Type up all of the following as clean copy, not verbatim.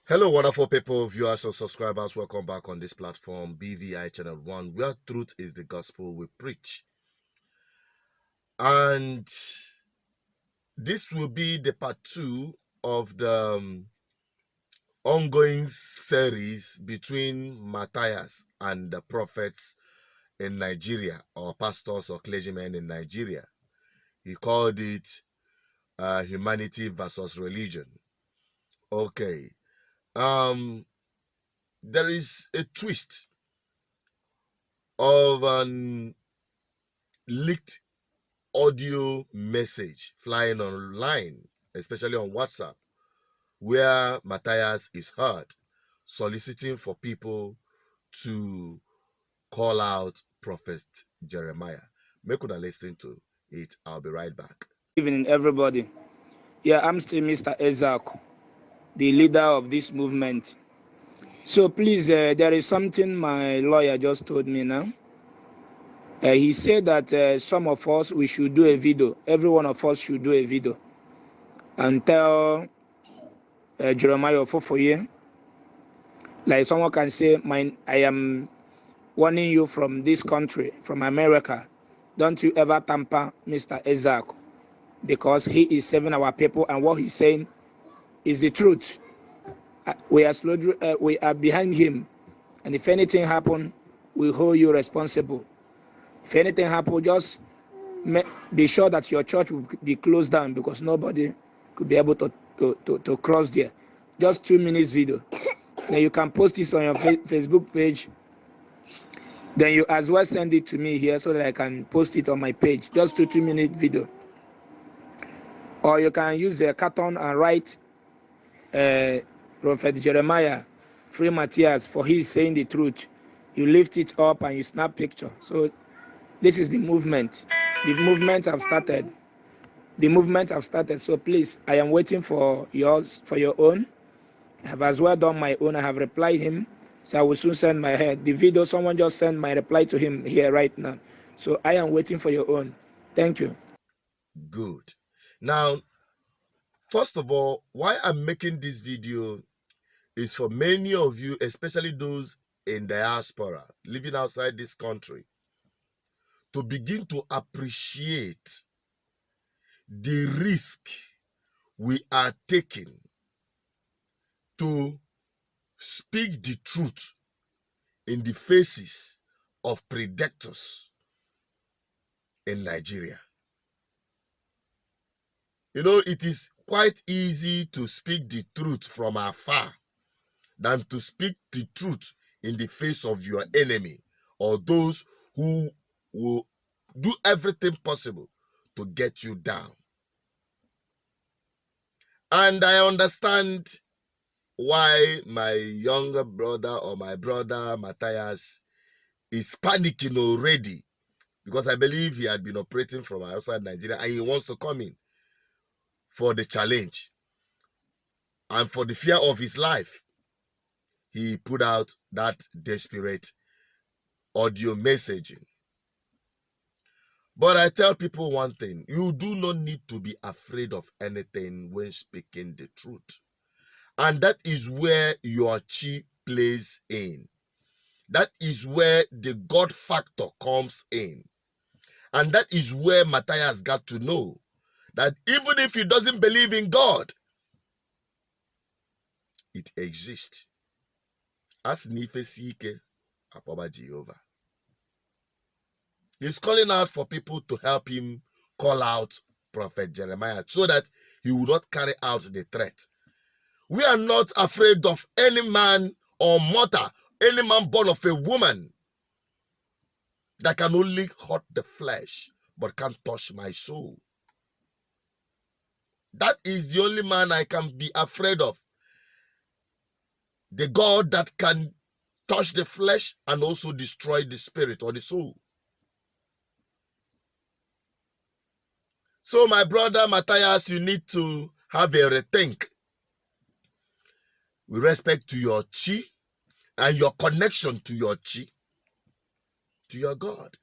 Hello, wonderful people, viewers and subscribers. Welcome back on this platform, BVI Channel 1, where truth is the gospel we preach. And this will be the part 2 of the ongoing series between Mathias and the prophets in Nigeria, or pastors or clergymen in Nigeria. He called it humanity versus religion. Okay. There is a twist of an leaked audio message flying online, especially on WhatsApp, where Matayas is heard soliciting for people to call out Prophet Jeremiah. Make una listen to it. I'll be right back. Good evening, everybody. Yeah, I'm still Mr. Ezak, the leader of this movement. So please, there is something my lawyer just told me now. He said that some of us, we should do a video. Every one of us should do a video and tell Jeremiah Fofoye, like someone can say, I am warning you from this country, from America. Don't you ever tamper Mr. Ezak, because he is saving our people and what he's saying is the truth. We are behind him, and if anything happen, we hold you responsible. If anything happen, just be sure that your church will be closed down, because nobody could be able to cross there. Just 2 minutes video. Then you can post this on your Facebook page. Then you as well send it to me here so that I can post it on my page. Just 2 minute video. Or you can use a carton and write Prophet Jeremiah, free Mathias, for he is saying the truth. You lift it up and you snap picture. So this is the movement. The movement have started. The movement have started. So please, I am waiting for yours, for your own. I have as well done my own. I have replied him. So I will soon send my head. The video, someone just sent my reply to him here right now. So I am waiting for your own. Thank you. Good. Now, first of all, why I'm making this video is for many of you, especially those in diaspora, living outside this country, to begin to appreciate the risk we are taking to speak the truth in the faces of predators in Nigeria. You know, it is quite easy to speak the truth from afar than to speak the truth in the face of your enemy, or those who will do everything possible to get you down. And I understand why my younger brother, or my brother Matayas, is panicking already, because I believe he had been operating from outside Nigeria and he wants to come in for the challenge. And for the fear of his life, he put out that desperate audio messaging. But I tell people one thing: you do not need to be afraid of anything when speaking the truth. And that is where your chi plays in. That is where the God factor comes in. And that is where Mathias got to know that even if he doesn't believe in God, it exists. As Nife Sike Apoba Jehovah. He's calling out for people to help him call out Prophet Jeremiah so that he will not carry out the threat. We are not afraid of any man or mortar, any man born of a woman that can only hurt the flesh but can't touch my soul. That is the only man I can be afraid of. The God that can touch the flesh and also destroy the spirit or the soul. So my brother Mathias, you need to have a rethink with respect to your chi and your connection to your chi, to your God.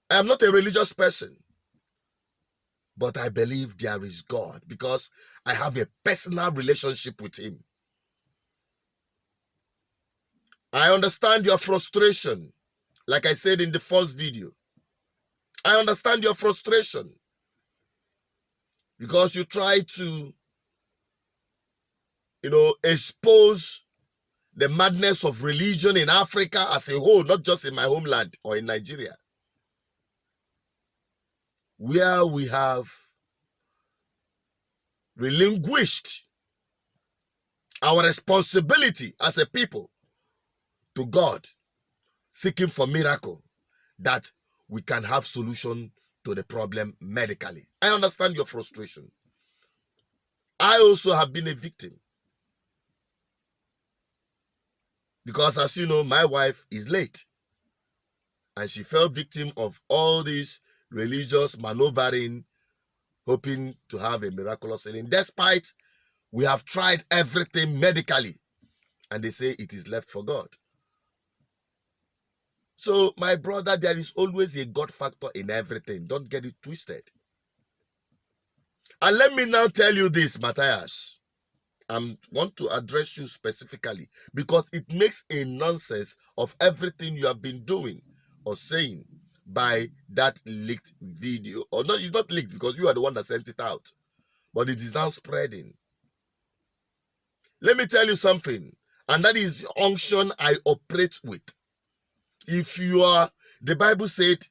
I am not a religious person, but I believe there is God because I have a personal relationship with him. I understand your frustration. Like I said in the first video, I understand your frustration because you try to, expose the madness of religion in Africa as a whole, not just in my homeland or in Nigeria, where we have relinquished our responsibility as a people to God, seeking for miracle that we can have solution to the problem medically. I understand your frustration. I also have been a victim because, as you know, my wife is late and she fell victim of all this religious maneuvering, hoping to have a miraculous healing, despite we have tried everything medically and they say it is left for God. So, my brother, there is always a God factor in everything. Don't get it twisted. And let me now tell you this, Mathias. I want to address you specifically because it makes a nonsense of everything you have been doing or saying by that leaked video. Or not, it's not leaked because you are the one that sent it out, but it is now spreading. Let me tell you something, and that is the unction I operate with. If you are, the Bible said,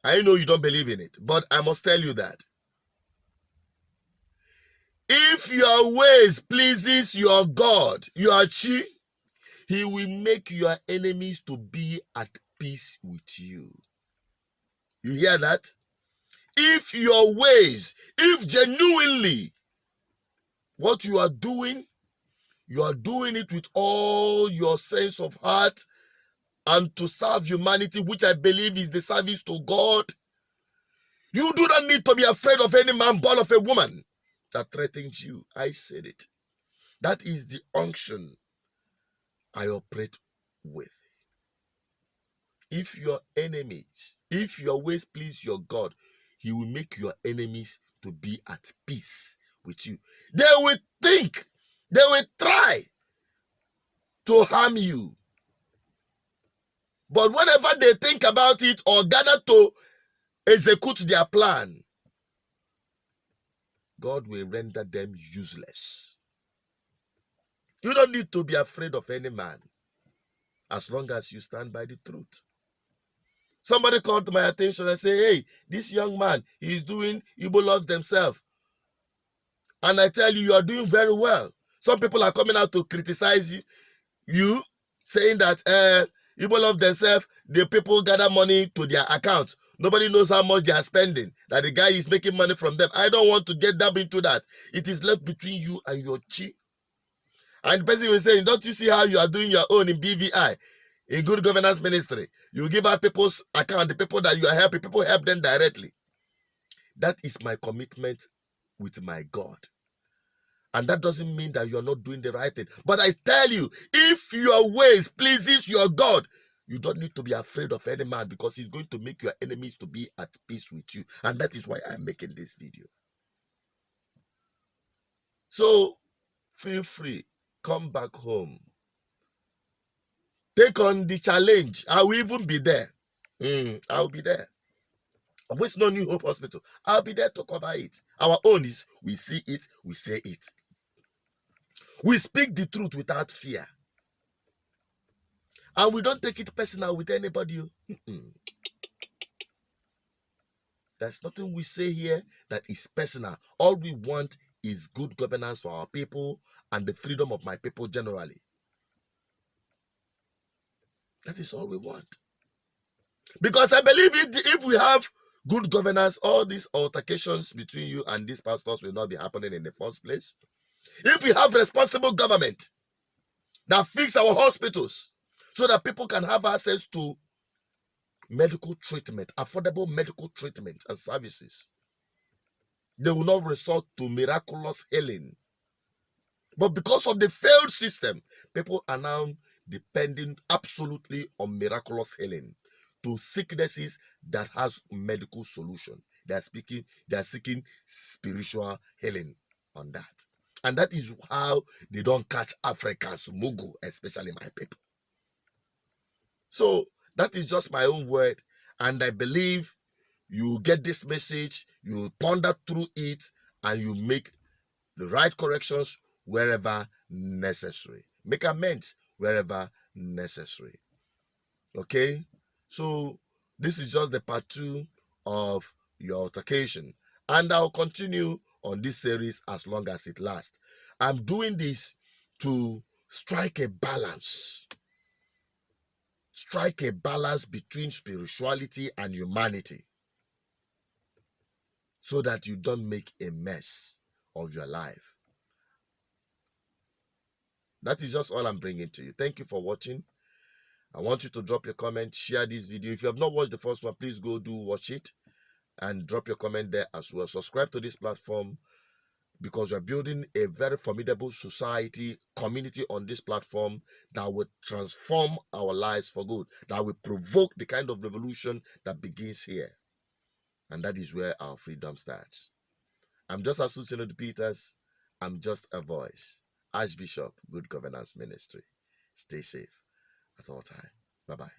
I know you don't believe in it, but I must tell you that if your ways pleases your God, your chi, he will make your enemies to be at peace with you. You hear that? If your ways, if genuinely what you are doing it with all your sense of heart and to serve humanity, which I believe is the service to God, you do not need to be afraid of any man born of a woman that threatens you. I said it. That is the unction I operate with. If your enemies, if your ways please your God, he will make your enemies to be at peace with you. They will think, they will try to harm you. But whenever they think about it or gather to execute their plan, God will render them useless. You don't need to be afraid of any man as long as you stand by the truth. Somebody called to my attention and said, hey, this young man, he's doing Igbo loves themselves. And I tell you, you are doing very well. Some people are coming out to criticize you saying that Igbo love themselves, the people gather money to their account. Nobody knows how much they are spending, that the guy is making money from them. I don't want to get that into that. It is left between you and your chi. And the person will say, don't you see how you are doing your own in BVI, in good governance ministry? You give out people's account, the people that you are helping, people help them directly. That is my commitment with my God. And that doesn't mean that you're not doing the right thing. But I tell you, if your ways pleases your God, you don't need to be afraid of any man because he's going to make your enemies to be at peace with you. And that is why I'm making this video. So feel free, come back home. Take on the challenge. I will even be there. I'll be there. Always no New Hope Hospital. I'll be there to cover it. Our own is we see it, we say it. We speak the truth without fear. And we don't take it personal with anybody. There's nothing we say here that is personal. All we want is good governance for our people and the freedom of my people generally. That is all we want. Because I believe if we have good governance, all these altercations between you and these pastors will not be happening in the first place. If we have responsible government that fix our hospitals so that people can have access to medical treatment, affordable medical treatment and services, they will not resort to miraculous healing. But because of the failed system, people are now depending absolutely on miraculous healing to sicknesses that has medical solution. They are seeking spiritual healing on that. And that is how they don't catch Africans, Mugu, especially my people. So that is just my own word, and I believe you get this message, you ponder through it, and you make the right corrections wherever necessary. Make amends wherever necessary. Okay? So this is just the part 2 of your altercation. And I'll continue on this series as long as it lasts. I'm doing this to strike a balance. Strike a balance between spirituality and humanity, so that you don't make a mess of your life. That is just all I'm bringing to you. Thank you for watching. I want you to drop your comment, share this video. If you have not watched the first one, please go do watch it and drop your comment there as well. Subscribe to this platform, because we're building a very formidable society, community on this platform that will transform our lives for good, that will provoke the kind of revolution that begins here. And that is where our freedom starts. I'm just Associate Peters. I'm just a voice. Archbishop, Good Governance Ministry. Stay safe at all time. Bye-bye.